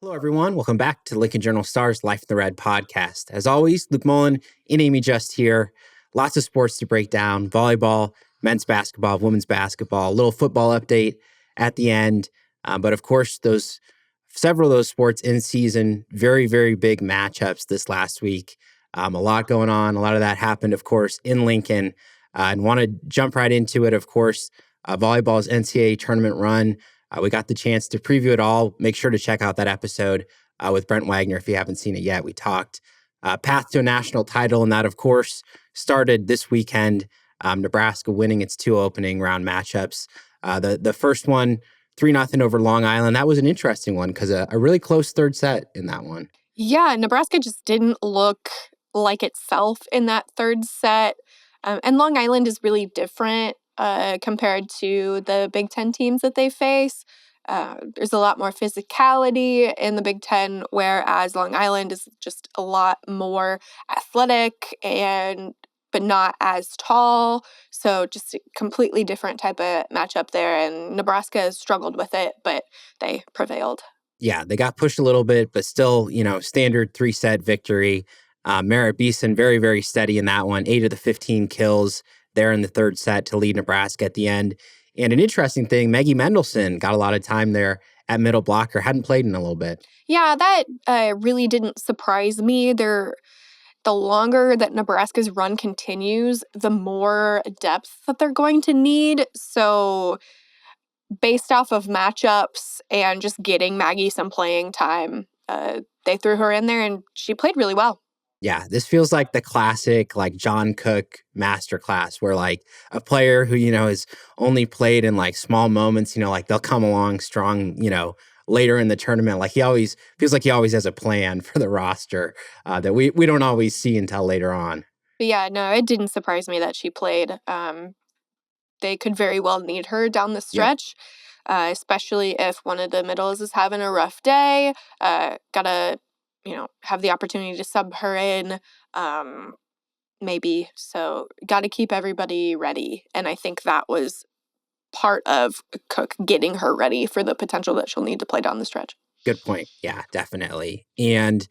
Hello, everyone. Welcome back to Lincoln Journal Stars Life in the Red podcast. As always, Luke Mullin and Amie just here. Lots of sports to break down: volleyball, men's basketball, women's basketball, a little football update at the end. But of course, several of those sports in season, very, very big matchups this last week. A lot going on. A lot of that happened, of course, in Lincoln. And want to jump right into it, of course. Volleyball's NCAA tournament run. We got the chance to preview it all. Make sure to check out that episode with Brent Wagner if you haven't seen it yet. We talked path to a national title, and that, of course, started this weekend. Nebraska winning its two opening round matchups. The first one, 3-0 over Long Island. That was an interesting one because a really close third set in that one. Yeah, Nebraska just didn't look like itself in that third set. And Long Island is really different compared to the Big Ten teams that they face. There's a lot more physicality in the Big Ten, whereas Long Island is just a lot more athletic but not as tall. So just a completely different type of matchup there. And Nebraska has struggled with it, but they prevailed. Yeah, they got pushed a little bit, but still, standard 3-set victory. Merritt Beeson, very, very steady in that one. 8 of the 15 kills there in the third set to lead Nebraska at the end. And an interesting thing, Maggie Mendelson got a lot of time there at middle blocker, hadn't played in a little bit. Yeah, that really didn't surprise me. The longer that Nebraska's run continues, the more depth that they're going to need. So based off of matchups and just getting Maggie some playing time, they threw her in there and she played really well. Yeah, this feels like the classic, John Cook masterclass where, a player who, has only played in, small moments, they'll come along strong, later in the tournament. He always feels like he always has a plan for the roster that we don't always see until later on. But yeah, no, it didn't surprise me that she played. They could very well need her down the stretch, especially if one of the middles is having a rough day. Gotta have the opportunity to sub her in, maybe. So got to keep everybody ready. And I think that was part of Cook getting her ready for the potential that she'll need to play down the stretch. Good point. Yeah, definitely. And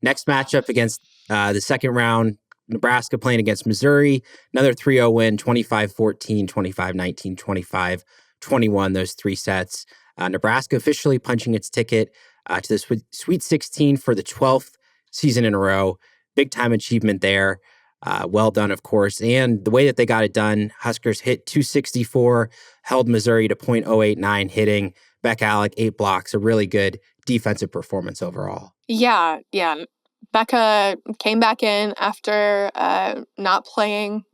next matchup against the second round, Nebraska playing against Missouri. Another 3-0 win, 25-14, 25-19, 25-21, those 3 sets. Nebraska officially punching its ticket to the Sweet 16 for the 12th season in a row. Big time achievement there. Well done, of course. And the way that they got it done, Huskers hit 264, held Missouri to .089 hitting. Becca Alec, 8 blocks, a really good defensive performance overall. Yeah. Becca came back in after not playing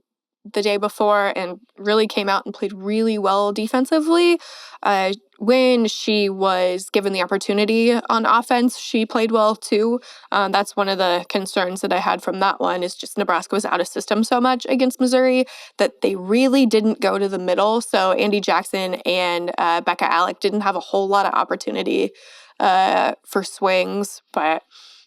the day before and really came out and played really well defensively. When she was given the opportunity on offense, she played well too. That's one of the concerns that I had from that one is just Nebraska was out of system so much against Missouri that they really didn't go to the middle. So Andy Jackson and Becca Alec didn't have a whole lot of opportunity for swings, but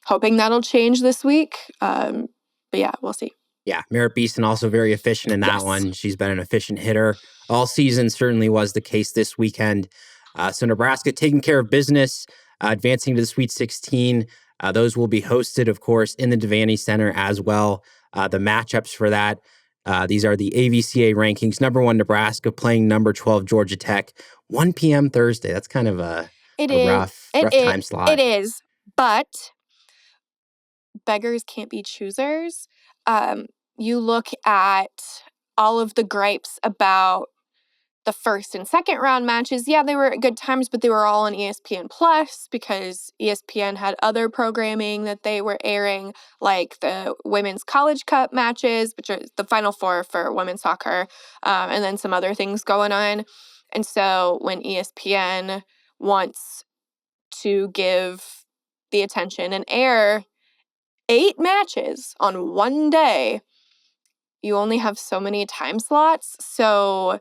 hoping that'll change this week. But yeah, we'll see. Yeah, Merritt Beeson also very efficient in that one. She's been an efficient hitter all season, certainly was the case this weekend. So Nebraska taking care of business, advancing to the Sweet 16. Those will be hosted, of course, in the Devaney Center as well. The matchups for that, these are the AVCA rankings. Number 1, Nebraska playing number 12, Georgia Tech, 1 p.m. Thursday. That's kind of a rough time slot. It is, but beggars can't be choosers. You look at all of the gripes about the first and second round matches. Yeah, they were at good times, but they were all on ESPN Plus because ESPN had other programming that they were airing, like the Women's College Cup matches, which are the Final Four for women's soccer, and then some other things going on. And so when ESPN wants to give the attention and air 8 matches on one day, you only have so many time slots. So,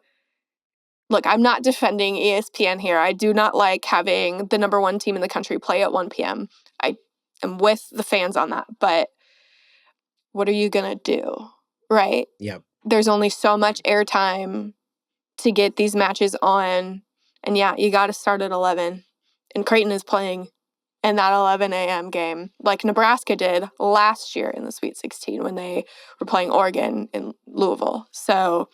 look, I'm not defending ESPN here. I do not like having the number 1 team in the country play at 1 p.m. I am with the fans on that. But what are you going to do, right? Yep. There's only so much airtime to get these matches on. And yeah, you got to start at 11. And Creighton is playing in that 11 a.m. game, like Nebraska did last year in the Sweet 16 when they were playing Oregon in Louisville. So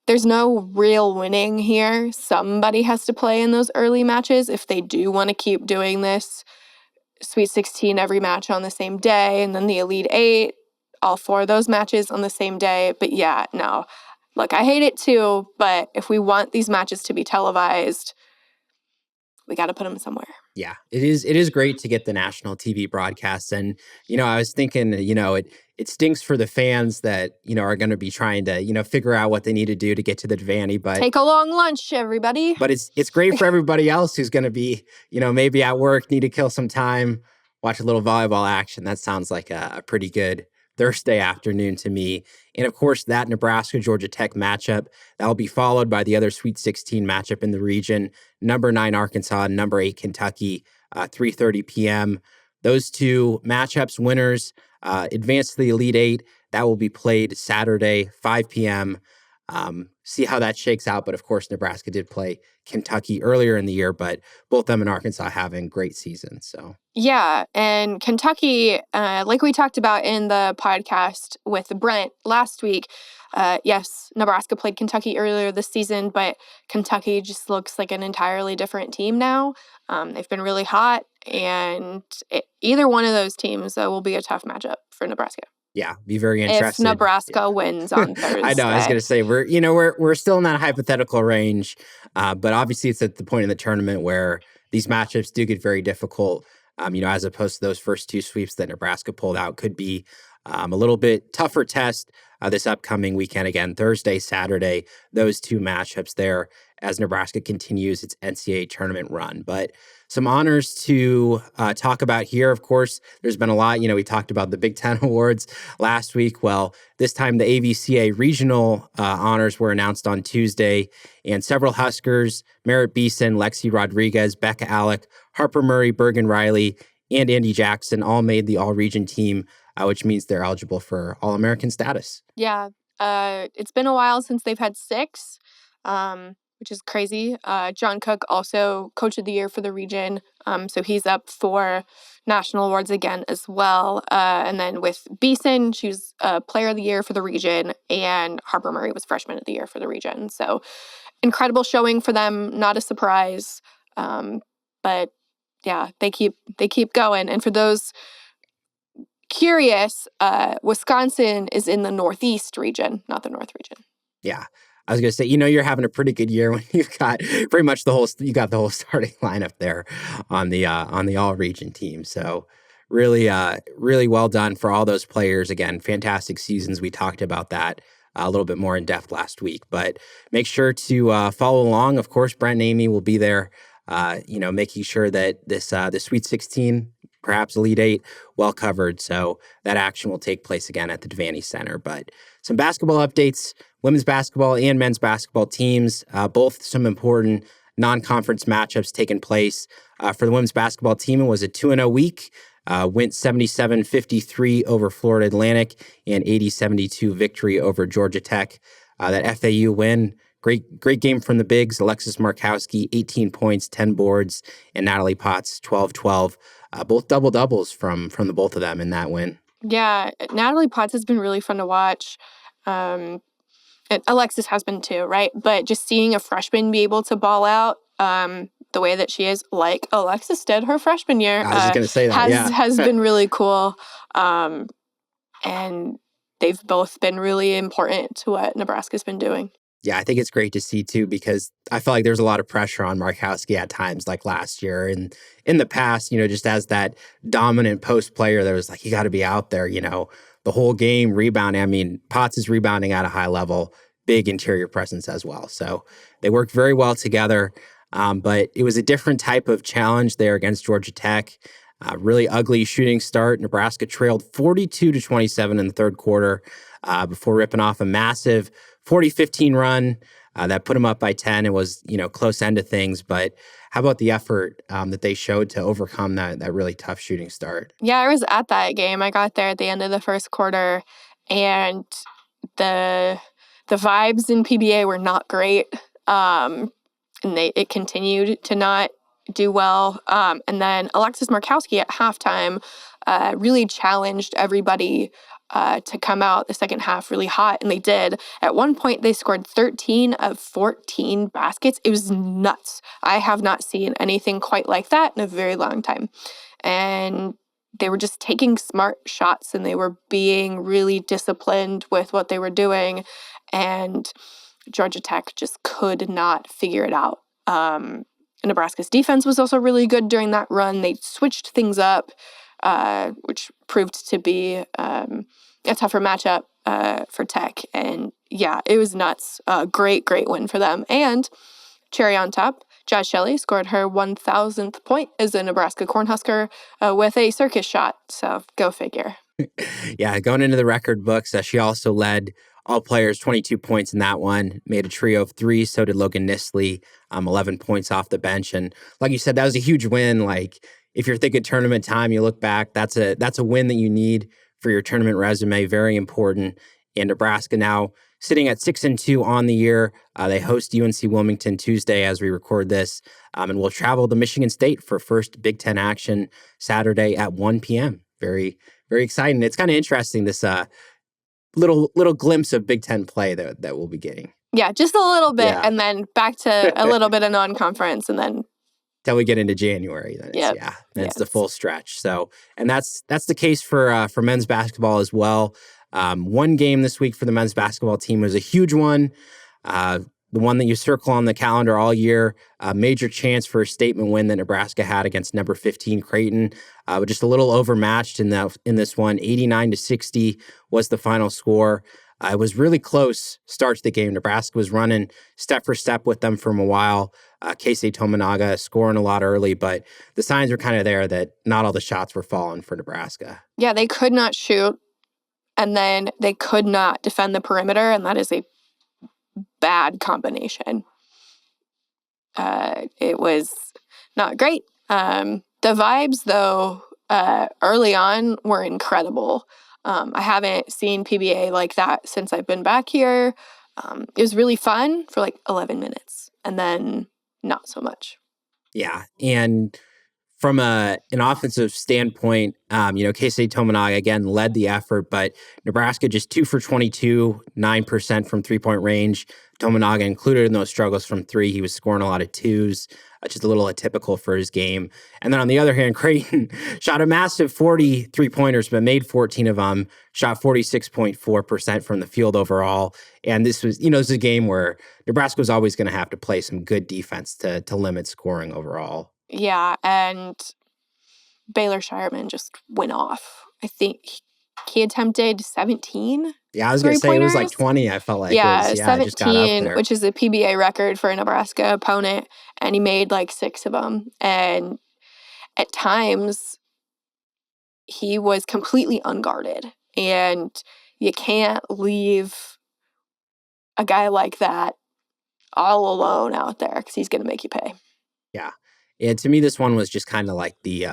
there's no real winning here. Somebody has to play in those early matches if they do want to keep doing this Sweet 16 every match on the same day, and then the Elite Eight, all 4 of those matches on the same day. But yeah, no. Look, I hate it too, but if we want these matches to be televised, we got to put them somewhere. Yeah, it is great to get the national TV broadcasts. And, I was thinking, it stinks for the fans that, are going to be trying to, figure out what they need to do to get to the Devaney. But take a long lunch, everybody. But it's great for everybody else who's going to be, maybe at work, need to kill some time, watch a little volleyball action. That sounds like a pretty good Thursday afternoon to me. And of course, that Nebraska-Georgia Tech matchup, that will be followed by the other Sweet 16 matchup in the region, number 9 Arkansas, number 8 Kentucky, 3:30 p.m. Those 2 matchups winners advance to the Elite Eight. That will be played Saturday, 5 p.m. See how that shakes out. But of course, Nebraska did play Kentucky earlier in the year, but both them and Arkansas having great seasons. So yeah, and Kentucky, like we talked about in the podcast with Brent last week, yes, Nebraska played Kentucky earlier this season, but Kentucky just looks like an entirely different team now. They've been really hot, and either one of those teams will be a tough matchup for Nebraska. Yeah, be very interested. If Nebraska wins on Thursday. I know. I was going to say we're still in that hypothetical range, but obviously it's at the point in the tournament where these matchups do get very difficult. As opposed to those first 2 sweeps that Nebraska pulled out, could be a little bit tougher test this upcoming weekend. Again, Thursday, Saturday, those 2 matchups there as Nebraska continues its NCAA tournament run. But some honors to talk about here. Of course, there's been a lot. We talked about the Big Ten Awards last week. Well, this time the AVCA regional honors were announced on Tuesday, and several Huskers, Merritt Beeson, Lexi Rodriguez, Becca Alec, Harper Murray, Bergen Riley, and Andy Jackson all made the all-region team, which means they're eligible for All-American status. Yeah, it's been a while since they've had 6. Which is crazy. John Cook, also Coach of the Year for the region, so he's up for national awards again as well. And then with Beeson, she was Player of the Year for the region, and Harper Murray was Freshman of the Year for the region. So incredible showing for them, not a surprise. But yeah, they keep going. And for those curious, Wisconsin is in the Northeast region, not the North region. Yeah. I was going to say, you're having a pretty good year when you've got pretty much the whole starting lineup there on the all region team. So really, really well done for all those players. Again, fantastic seasons. We talked about that a little bit more in depth last week, but make sure to follow along. Of course, Brent and Amie will be there, making sure that the Sweet 16, perhaps Elite Eight, well covered. So that action will take place again at the Devaney Center. But some basketball updates. Women's basketball and men's basketball teams, both some important non-conference matchups taking place. For the women's basketball team, it was a 2-0 week. Went 77-53 over Florida Atlantic and 80-72 victory over Georgia Tech. That FAU win, great game from the bigs. Alexis Markowski, 18 points, 10 boards, and Natalie Potts, 12-12. Both double-doubles from the both of them in that win. Yeah, Natalie Potts has been really fun to watch. And Alexis has been too, right? But just seeing a freshman be able to ball out the way that she is, like Alexis did her freshman year, I was just going to say that, has been really cool. And they've both been really important to what Nebraska's been doing. Yeah, I think it's great to see, too, because I felt like there's a lot of pressure on Markowski at times, like last year. And in the past, just as that dominant post player, there was like, you got to be out there, the whole game rebounding. I mean, Potts is rebounding at a high level, big interior presence as well. So they work very well together. But it was a different type of challenge there against Georgia Tech. Really ugly shooting start. Nebraska trailed 42-27 in the third quarter before ripping off a massive 40-15 run that put them up by 10. It was, close end of things. But how about the effort that they showed to overcome that really tough shooting start? Yeah, I was at that game. I got there at the end of the first quarter, and the vibes in PBA were not great. And it continued to not do well. And then Alexis Markowski at halftime really challenged everybody to come out the second half really hot, and they did. At one point, they scored 13 of 14 baskets. It was nuts. I have not seen anything quite like that in a very long time. And they were just taking smart shots, and they were being really disciplined with what they were doing. And Georgia Tech just could not figure it out. Nebraska's defense was also really good during that run. They switched things up, which proved to be a tougher matchup for Tech. And yeah, it was nuts. Great win for them. And cherry on top, Jazz Shelley scored her 1,000th point as a Nebraska Cornhusker with a circus shot. So go figure. Yeah, going into the record books, she also led all players 22 points in that one, made a trio of three. So did Logan Nisley, 11 points off the bench. And like you said, that was a huge win. Like if you're thinking tournament time, you look back, that's a win that you need for your tournament resume. Very important. And Nebraska now sitting at 6-2 on the year. They host UNC Wilmington Tuesday as we record this, and will travel to Michigan State for first Big Ten action Saturday at 1 p.m. Very, very exciting. It's kind of interesting, this little glimpse of Big Ten play that we'll be getting. Yeah, just a little bit, and then back to a little bit of non-conference, and then till we get into January, then it's the full stretch. So, and that's the case for men's basketball as well. One game this week for the men's basketball team was a huge one. The one that you circle on the calendar all year, a major chance for a statement win that Nebraska had against number 15 Creighton, but just a little overmatched in this one. 89-60 was the final score. It was really close start to the game. Nebraska was running step for step with them for a while. Keisei Tominaga scoring a lot early, but the signs were kind of there that not all the shots were falling for Nebraska. Yeah, they could not shoot, and then they could not defend the perimeter, and that is a bad combination. It was not great. The vibes, though, early on were incredible. I haven't seen PBA like that since I've been back here. It was really fun for like 11 minutes, and then not so much. Yeah, and from an offensive standpoint, Keisei Tominaga, again, led the effort, but Nebraska just 2 for 22, 9% from three-point range. Tominaga included in those struggles from three. He was scoring a lot of twos, just a little atypical for his game. And then on the other hand, Creighton shot a massive 40 three-pointers, but made 14 of them, shot 46.4% from the field overall. And this was, this is a game where Nebraska was always going to have to play some good defense to limit scoring overall. Yeah, and Baylor Shireman just went off. I think he attempted 17. Yeah, I was going to say it was like 20, I felt like. Yeah, it was, 17, just got up there. Which is a PBA record for a Nebraska opponent, and he made like 6 of them. And at times, he was completely unguarded. And you can't leave a guy like that all alone out there because he's going to make you pay. Yeah. And to me, this one was just kind of like the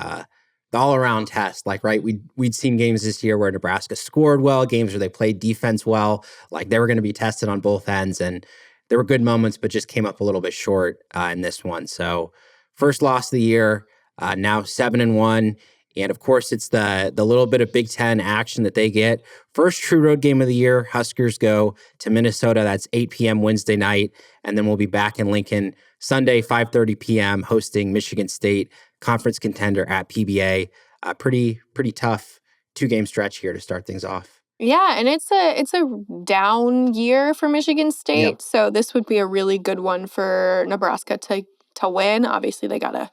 all-around test. Like, right, we'd seen games this year where Nebraska scored well, games where they played defense well. Like, they were going to be tested on both ends, and there were good moments, but just came up a little bit short in this one. So, first loss of the year, now 7-1. And, of course, it's the little bit of Big Ten action that they get. First true road game of the year, Huskers go to Minnesota. That's 8 p.m. Wednesday night. And then we'll be back in Lincoln Sunday, 5:30 p.m., hosting Michigan State, conference contender at PBA. Pretty tough 2-game stretch here to start things off. Yeah, and it's a down year for Michigan State. Yep. So this would be a really good one for Nebraska to win. Obviously, they got to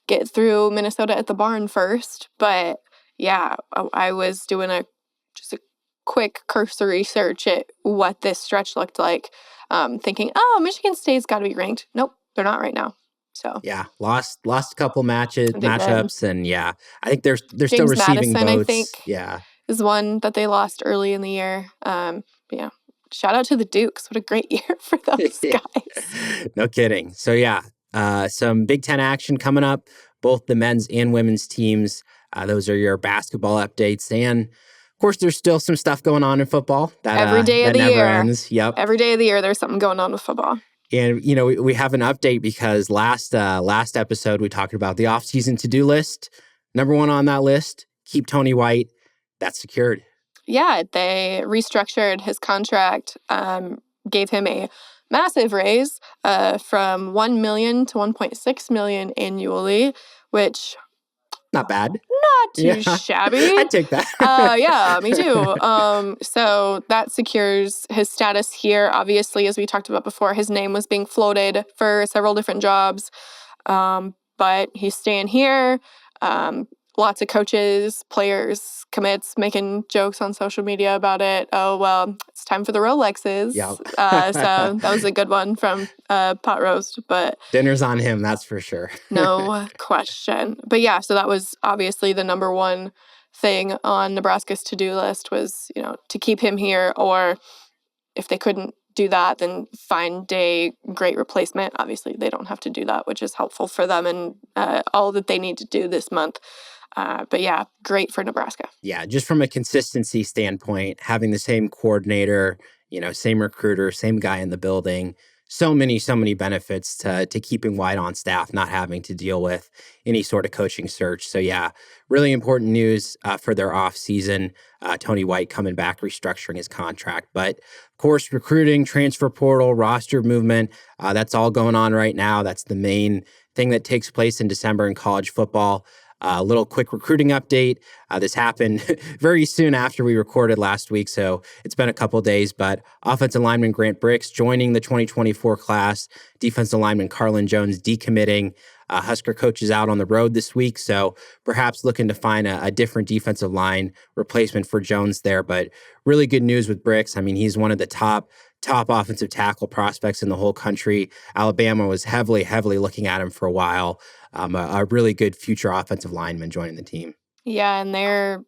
get through Minnesota at the barn first. But yeah, I was doing just a quick cursory search at what this stretch looked like, thinking, Michigan State's got to be ranked. Nope, they're not right now. So yeah, lost a couple matchups, and yeah, I think they're James still receiving Madison, votes. I think, is one that they lost early in the year. Yeah, shout out to the Dukes. What a great year for those guys. No kidding. So yeah, some Big Ten action coming up, both the men's and women's teams. Those are your basketball updates, and of course, there's still some stuff going on in football. That every day of the never year ends. Yep, every day of the year, there's something going on with football. And, we have an update because last episode, we talked about the offseason to-do list. Number one on that list, keep Tony White. That's secured. Yeah, they restructured his contract, gave him a massive raise from $1 million to $1.6 million annually, which not bad. Not too shabby. I'd take that. Yeah, me too. So that secures his status here. Obviously, as we talked about before, his name was being floated for several different jobs, but he's staying here. Lots of coaches, players, commits making jokes on social media about it. Oh, well, it's time for the Rolexes. Yep. So that was a good one from Pot Roast. But dinner's on him, that's for sure. No question. But yeah, so that was obviously the number one thing on Nebraska's to-do list was, to keep him here, or if they couldn't do that, then find a great replacement. Obviously, they don't have to do that, which is helpful for them and all that they need to do this month. But yeah, great for Nebraska. Yeah, just from a consistency standpoint, having the same coordinator, same recruiter, same guy in the building, so many benefits to keeping White on staff, not having to deal with any sort of coaching search. So yeah, really important news for their off season. Tony White coming back, restructuring his contract. But of course, recruiting, transfer portal, roster movement, that's all going on right now. That's the main thing that takes place in December in college football. A little quick recruiting update. This happened very soon after we recorded last week, so it's been a couple days, but offensive lineman Grant Bricks joining the 2024 class, defensive lineman Carlin Jones decommitting. Husker coaches out on the road this week, so perhaps looking to find a different defensive line replacement for Jones there, but really good news with Bricks. I mean, he's one of the top offensive tackle prospects in the whole country. Alabama was heavily looking at him for a while. A really good future offensive lineman joining the team. Yeah, and they're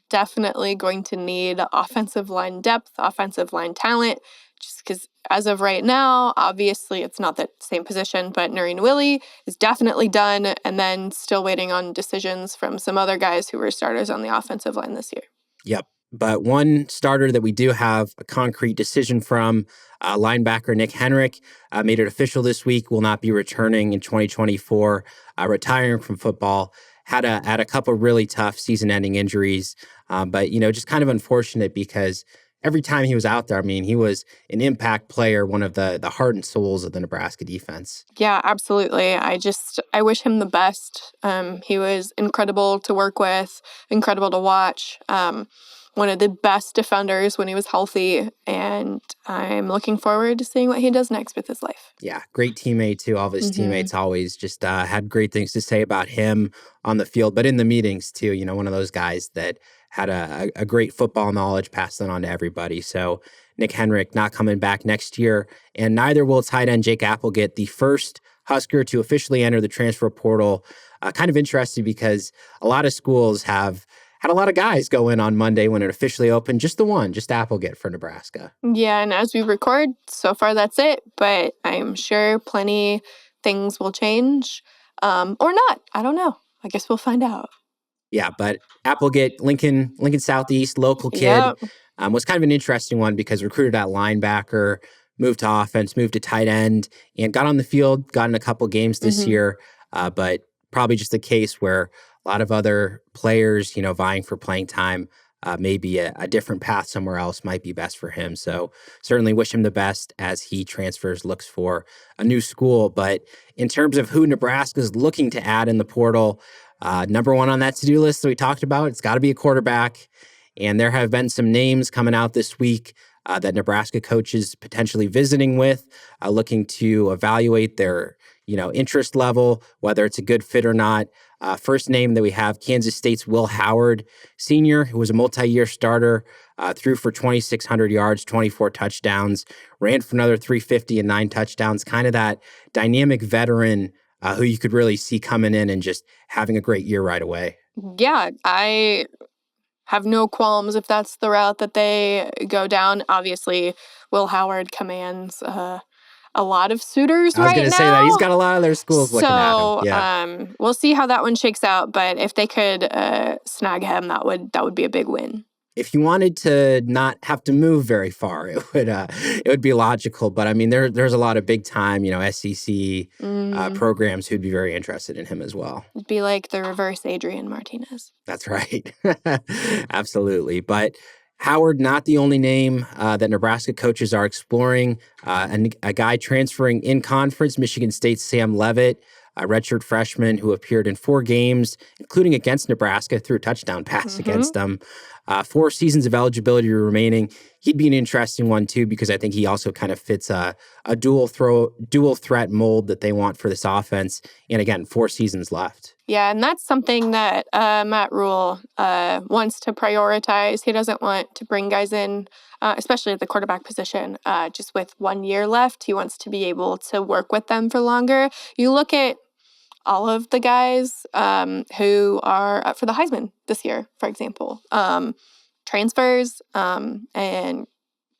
definitely going to need offensive line depth, offensive line talent, just because as of right now, obviously it's not the same position, but Noreen Willie is definitely done, and then still waiting on decisions from some other guys who were starters on the offensive line this year. Yep. But one starter that we do have a concrete decision from, linebacker Nick Henrich, made it official this week, will not be returning in 2024, retiring from football. Had a couple really tough season-ending injuries, but just kind of unfortunate because every time he was out there, I mean, he was an impact player, one of the heart and souls of the Nebraska defense. Yeah, absolutely. I wish him the best. He was incredible to work with, incredible to watch. One of the best defenders when he was healthy, and I'm looking forward to seeing what he does next with his life. Yeah, great teammate too. All of his teammates always just had great things to say about him on the field, but in the meetings too. One of those guys that had a great football knowledge, passed that on to everybody. So Nick Henrich not coming back next year, and neither will tight end Jake Applegate, the first Husker to officially enter the transfer portal. Kind of interesting because a lot of schools have had a lot of guys go in on Monday when it officially opened. Just Applegate for Nebraska. Yeah, and as we record, so far that's it. But I'm sure plenty things will change or not. I don't know. I guess we'll find out. Yeah, but Applegate, Lincoln Southeast, local kid, Yep. Was kind of an interesting one because recruited at linebacker, moved to offense, moved to tight end, and got on the field, got in a couple games this year, but probably just a case where a lot of other players, vying for playing time, maybe a different path somewhere else might be best for him. So certainly wish him the best as he transfers, looks for a new school. But in terms of who Nebraska's looking to add in the portal, number one on that to-do list that we talked about, it's got to be a quarterback. And there have been some names coming out this week that Nebraska coaches potentially visiting with, looking to evaluate their interest level, whether it's a good fit or not. First name that we have, Kansas State's Will Howard, senior, who was a multi-year starter, threw for 2,600 yards, 24 touchdowns, ran for another 350 and 9 touchdowns, kind of that dynamic veteran who you could really see coming in and just having a great year right away. Yeah, I have no qualms if that's the route that they go down. Obviously, Will Howard commands a lot of suitors right now. I was going to say that. He's got a lot of their schools looking at him. Yeah. We'll see how that one shakes out. But if they could snag him, that would be a big win. if you wanted to not have to move very far, it would be logical. But I mean, there's a lot of big time, SEC programs who'd be very interested in him as well. It'd be like the reverse Adrian Martinez. That's right. Absolutely. But Howard, not the only name that Nebraska coaches are exploring. A guy transferring in conference, Michigan State's Sam Leavitt, a redshirt freshman who appeared in 4 games, including against Nebraska, threw a touchdown pass against them. 4 seasons of eligibility remaining. He'd be an interesting one, too, because I think he also kind of fits a dual threat mold that they want for this offense. And again, 4 seasons left. Yeah, and that's something that Matt Rule wants to prioritize. He doesn't want to bring guys in, especially at the quarterback position, just with 1 year left. He wants to be able to work with them for longer. You look at all of the guys who are up for the Heisman this year, for example. Transfers and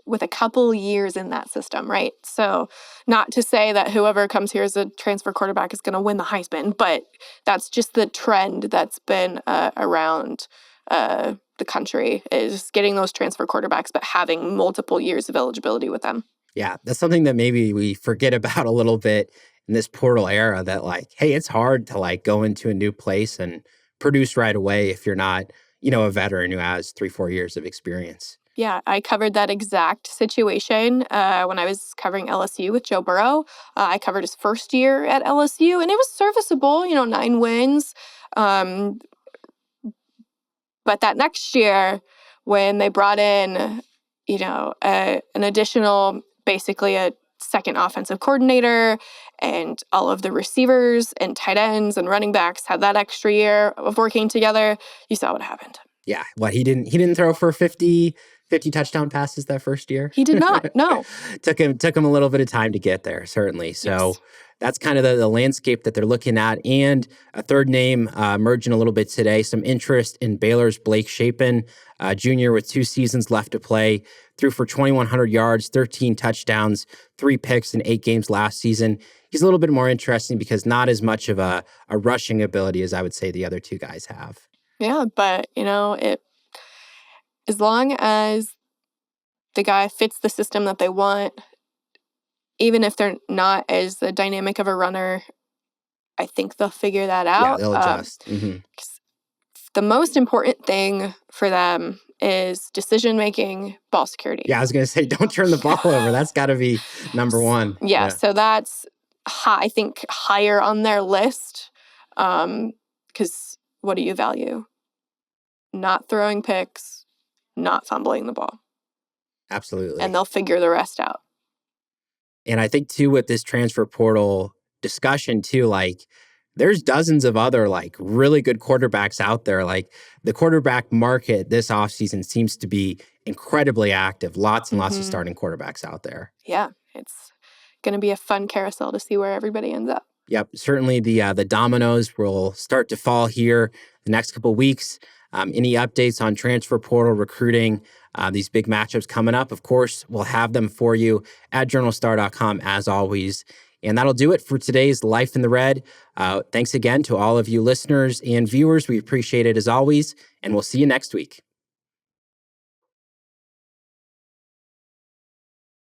with a couple years in that system, right? So not to say that whoever comes here as a transfer quarterback is going to win the Heisman, but that's just the trend that's been around the country, is getting those transfer quarterbacks, but having multiple years of eligibility with them. Yeah, that's something that maybe we forget about a little bit in this portal era, that hey, it's hard to go into a new place and produce right away if you're not, a veteran who has 3-4 years of experience. Yeah, I covered that exact situation when I was covering LSU with Joe Burrow. I covered his first year at LSU, and it was serviceable, 9 wins. But that next year, when they brought in, an additional, basically a second offensive coordinator, and all of the receivers and tight ends and running backs had that extra year of working together, you saw what happened. Yeah, he didn't throw for 50 touchdown passes that first year? He did not, no. Took him a little bit of time to get there, certainly. So yes. That's kind of the landscape that they're looking at. And a third name emerging a little bit today, some interest in Baylor's Blake Shapen, junior with 2 seasons left to play, threw for 2,100 yards, 13 touchdowns, 3 picks in 8 games last season. He's a little bit more interesting because not as much of a rushing ability as I would say the other 2 guys have. Yeah, but, as long as the guy fits the system that they want, even if they're not as dynamic of a runner, I think they'll figure that out. Yeah, they'll adjust. The most important thing for them is decision-making, ball security. Yeah, I was going to say, don't turn the ball over. That's got to be number one. Yeah, so that's, I think, higher on their list, because what do you value? Not throwing picks, not fumbling the ball. Absolutely. And they'll figure the rest out. And I think, too, with this transfer portal discussion, too, there's dozens of other, really good quarterbacks out there. The quarterback market this offseason seems to be incredibly active. Lots and lots of starting quarterbacks out there. Yeah, it's going to be a fun carousel to see where everybody ends up. Yep, certainly the dominoes will start to fall here the next couple of weeks. Any updates on transfer portal recruiting, these big matchups coming up, of course, we'll have them for you at journalstar.com as always. And that'll do it for today's Life in the Red. Thanks again to all of you listeners and viewers. We appreciate it as always, and we'll see you next week.